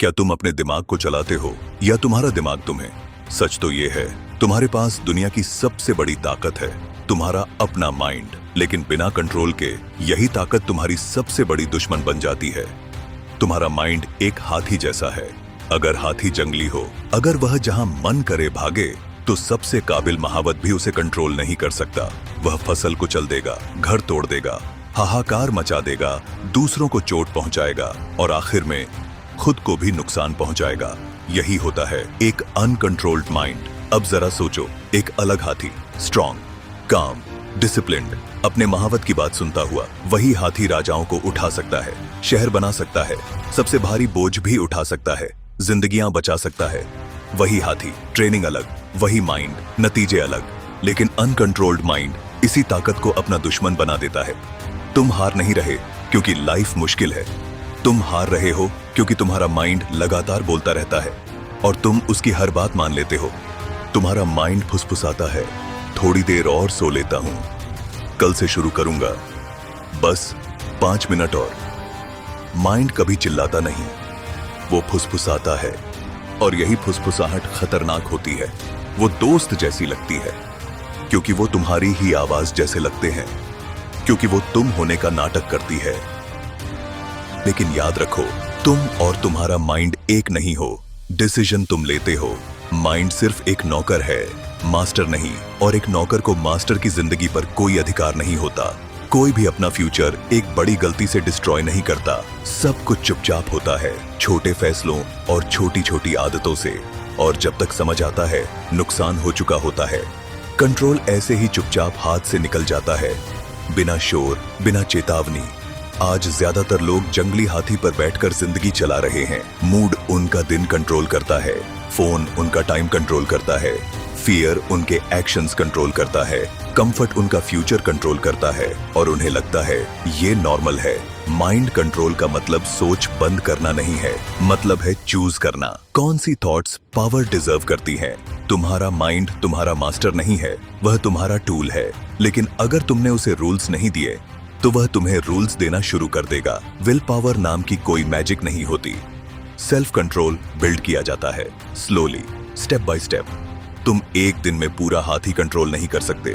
क्या तुम अपने दिमाग को चलाते हो या तुम्हारा दिमाग तुम्हें? सच तो ये है, तुम्हारे पास दुनिया की सबसे बड़ी ताकत है, तुम्हारा अपना माइंड। लेकिन बिना कंट्रोल के यही ताकत तुम्हारी सबसे बड़ी दुश्मन बन जाती है। तुम्हारा माइंड एक हाथी जैसा है। अगर हाथी जंगली हो, अगर वह जहां मन करे भागे, तो सबसे काबिल महावत भी उसे कंट्रोल नहीं कर सकता। वह फसल को चल देगा, घर तोड़ देगा, हाहाकार मचा देगा, दूसरों को चोट पहुंचाएगा और आखिर में खुद को भी नुकसान पहुंचाएगा। यही होता है एक अनकंट्रोल्ड माइंड। अब जरा सोचो, एक अलग हाथी, स्ट्रॉन्ग, काम, डिसिप्लिन्ड, अपने महावत की बात सुनता हुआ, वही हाथी राजाओं को उठा सकता है, शहर बना सकता है, सबसे भारी बोझ भी उठा सकता है, जिंदगियां बचा सकता है। वही हाथी, ट्रेनिंग अलग, वही माइंड, नतीजे अलग। लेकिन अनकंट्रोल्ड माइंड इसी ताकत को अपना दुश्मन बना देता है। तुम हार नहीं रहे क्योंकि लाइफ मुश्किल है, तुम हार रहे हो क्योंकि तुम्हारा माइंड लगातार बोलता रहता है और तुम उसकी हर बात मान लेते हो। तुम्हारा माइंड फुसफुसाता है, थोड़ी देर और सो लेता हूं, कल से शुरू करूंगा, बस 5 मिनट और। माइंड कभी चिल्लाता नहीं, वो फुसफुसाता है और यही फुसफुसाहट खतरनाक होती है। वो दोस्त जैसी लगती है क्योंकि वो तुम्हारी ही आवाज जैसे लगते हैं, क्योंकि वो तुम होने का नाटक करती है। लेकिन याद रखो, तुम और तुम्हारा माइंड एक नहीं हो। डिसीजन तुम लेते हो, माइंड सिर्फ एक नौकर है, मास्टर नहीं। और एक नौकर को मास्टर की जिंदगी पर कोई अधिकार नहीं होता। कोई भी अपना फ्यूचर एक बड़ी गलती से डिस्ट्रॉय नहीं करता। सब कुछ चुपचाप होता है, छोटे फैसलों और छोटी छोटी आदतों से। और जब तक समझ आता है नुकसान हो चुका होता है, कंट्रोल ऐसे ही चुपचाप हाथ से निकल जाता है, बिना शोर, बिना चेतावनी। आज ज्यादातर लोग जंगली हाथी पर बैठकर जिंदगी चला रहे हैं। मूड उनका दिन कंट्रोल करता है, फोन उनका टाइम कंट्रोल करता है, फियर उनके एक्शंस कंट्रोल करता है, कंफर्ट उनका फ्यूचर कंट्रोल करता है और उन्हें लगता है ये नॉर्मल है। माइंड कंट्रोल का मतलब सोच बंद करना नहीं है, मतलब है चूज करना। कौन सी थॉट्स पावर डिजर्व करती हैं। तुम्हारा माइंड तुम्हारा मास्टर नहीं है, वह तुम्हारा टूल है। लेकिन अगर तुमने उसे रूल्स नहीं दिए तो वह तुम्हें रूल्स देना शुरू कर देगा। विल पावर नाम की कोई मैजिक नहीं होती। सेल्फ कंट्रोल बिल्ड किया जाता है स्लोली, स्टेप बाय स्टेप। तुम एक दिन में पूरा हाथी कंट्रोल नहीं कर सकते,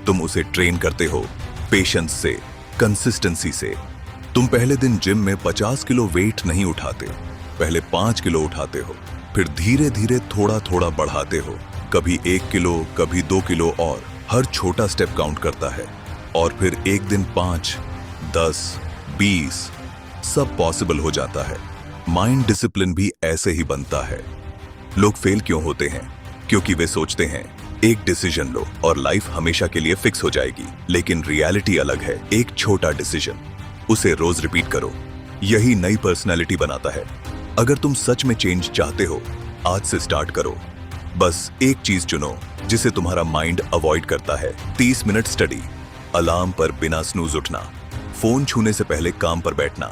तुम उसे ट्रेन करते हो पेशेंस से, कंसिस्टेंसी से। तुम पहले दिन जिम में 50 किलो वेट नहीं उठाते, पहले 5 किलो उठाते हो, फिर धीरे धीरे थोड़ा थोड़ा बढ़ाते हो, कभी 1 किलो, कभी 2 किलो और। हर छोटा स्टेप काउंट करता है और फिर एक दिन 5, 10, 20 सब पॉसिबल हो जाता है। माइंड डिसिप्लिन भी ऐसे ही बनता है। लोग फेल क्यों होते हैं? क्योंकि वे सोचते हैं एक डिसीजन लो और लाइफ हमेशा के लिए फिक्स हो जाएगी। लेकिन रियलिटी अलग है। एक छोटा डिसीजन, उसे रोज रिपीट करो, यही नई पर्सनैलिटी बनाता है। अगर तुम सच में चेंज चाहते हो, आज से स्टार्ट करो। बस एक चीज चुनो जिसे तुम्हारा माइंड अवॉइड करता है। 30 मिनट स्टडी, अलार्म पर बिना स्नूज उठना, फोन छूने से पहले काम पर बैठना,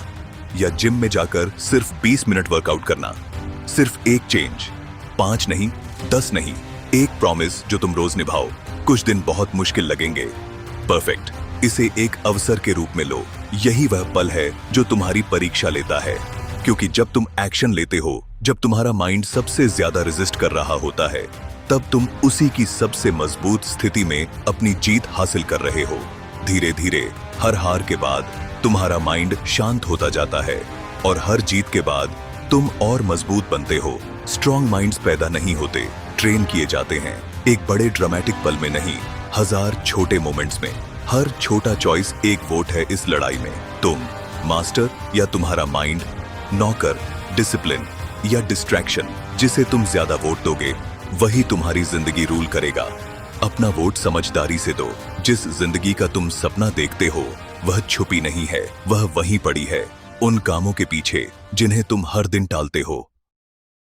या जिम में जाकर सिर्फ 20 मिनट वर्कआउट करना। सिर्फ एक चेंज, 5 नहीं, 10 नहीं, एक प्रॉमिस जो तुम रोज निभाओ। कुछ दिन बहुत मुश्किल लगेंगे, परफेक्ट। इसे एक अवसर के रूप में लो। यही वह पल है जो तुम्हारी परीक्षा लेता है। क्योंकि जब तुम एक्शन लेते हो, जब तुम्हारा माइंड सबसे ज्यादा रेजिस्ट कर रहा होता है, तब तुम उसी की सबसे मजबूत स्थिति में अपनी जीत हासिल कर रहे हो। धीरे धीरे हर हार के बाद तुम्हारा माइंड शांत होता जाता है और हर जीत के बाद तुम और मजबूत बनते हो। स्ट्रॉन्ग माइंड्स पैदा नहीं होते, ट्रेन किए जाते हैं। एक बड़े ड्रामेटिक पल में नहीं, 1000 छोटे मोमेंट्स में। हर छोटा चॉइस एक वोट है इस लड़ाई में। तुम मास्टर या तुम्हारा माइंड, नौकर, डिसिप्लिन या डिस्ट्रैक्शन। जिसे तुम ज्यादा वोट दोगे वही तुम्हारी जिंदगी रूल करेगा। अपना वोट समझदारी से दो। जिस जिंदगी का तुम सपना देखते हो वह छुपी नहीं है, वह वहीं पड़ी है, उन कामों के पीछे जिन्हें तुम हर दिन टालते हो।